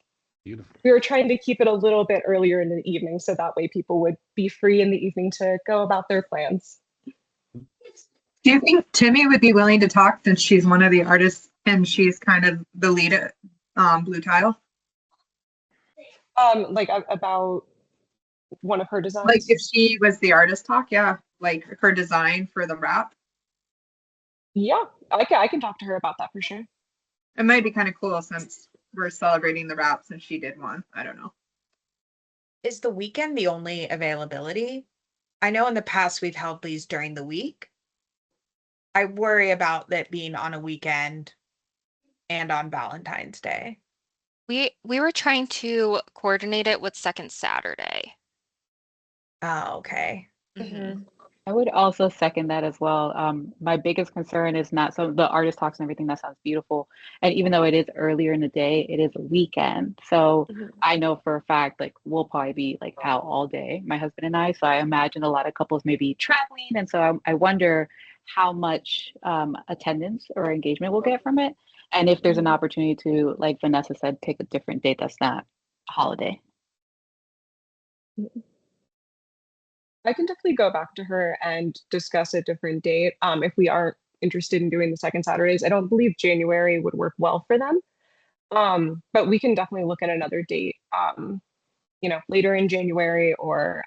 Beautiful. We were trying to keep it a little bit earlier in the evening, so that way people would be free in the evening to go about their plans. Do you think Timmy would be willing to talk since she's one of the artists and she's kind of the lead at Blue Tile? Like about one of her designs? Like if she was the artist talk, yeah. Like her design for the wrap. Yeah, I can talk to her about that for sure. It might be kind of cool since we're celebrating the wrap since she did one. I don't know. Is the weekend the only availability? I know in the past we've held these during the week. I worry about that being on a weekend and on Valentine's Day. We were trying to coordinate it with second Saturday. Oh, okay. I would also second that as well. My biggest concern is not so the artist talks and everything that sounds beautiful. And even though it is earlier in the day, it is a weekend. So I know for a fact, like we'll probably be like out all day, my husband and I. So I imagine a lot of couples may be traveling. And so I wonder how much attendance or engagement we'll get from it. And if there's an opportunity to, like Vanessa said, pick a different date that's not a holiday. I can definitely go back to her and discuss a different date if we aren't interested in doing the second Saturdays. I don't believe January would work well for them, but we can definitely look at another date, later in January or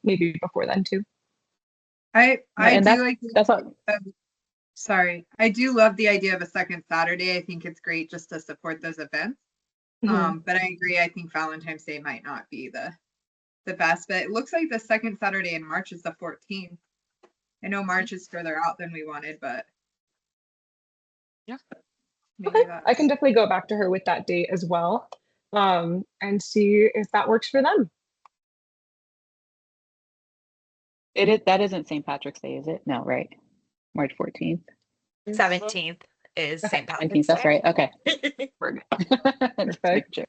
maybe before then too. I do love the idea of a second Saturday. I think it's great just to support those events. But I agree. I think Valentine's Day might not be the best, but it looks like the second Saturday in March is the 14th. I know March is further out than we wanted, but Okay, I can definitely go back to her with that date as well, and see if that works for them. That isn't St. Patrick's Day, is it? No, right? March 14th. 17th is St. Patrick's 17th, that's Day. right. Okay. We're good. Perfect.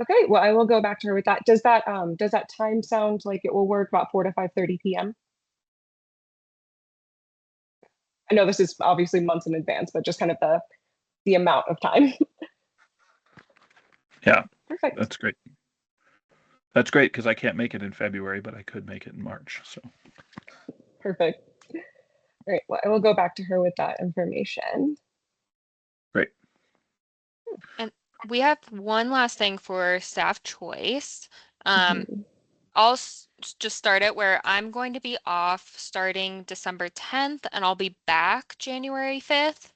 Okay, well, I will go back to her with that. Does that time sound like it will work about 4 to 5:30 p.m.? I know this is obviously months in advance, but just kind of the amount of time. Yeah, perfect. That's great. That's great because I can't make it in February, but I could make it in March. So perfect. Great. Well, I will go back to her with that information. Great. And we have one last thing for staff choice. Mhm. I'll just start it where I'm going to be off starting December 10th and I'll be back January 5th.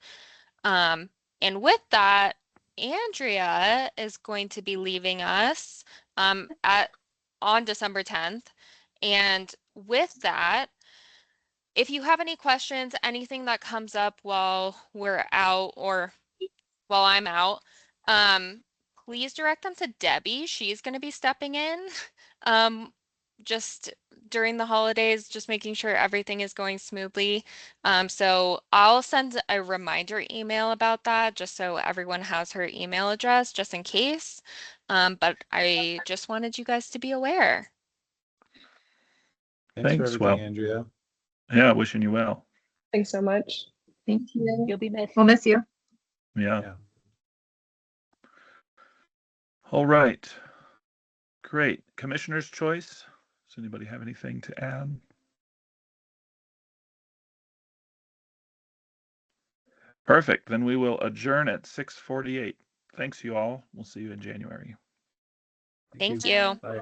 And with that, Andrea is going to be leaving us on December 10th. And with that, if you have any questions, anything that comes up while we're out or while I'm out, please direct them to Debbie. She's going to be stepping in. Just during the holidays, just making sure everything is going smoothly. So I'll send a reminder email about that just so everyone has her email address just in case. But I just wanted you guys to be aware. Thanks for Thanks. everything, Well, Andrea. yeah, wishing you well. Thanks so much. Thank you. You'll be missed. We'll miss you. Yeah. Yeah. All right. Great. Commissioner's choice. Does anybody have anything to add? Perfect. Then we will adjourn at 6:48. Thanks, you all. We'll see you in January. Thank you. Bye.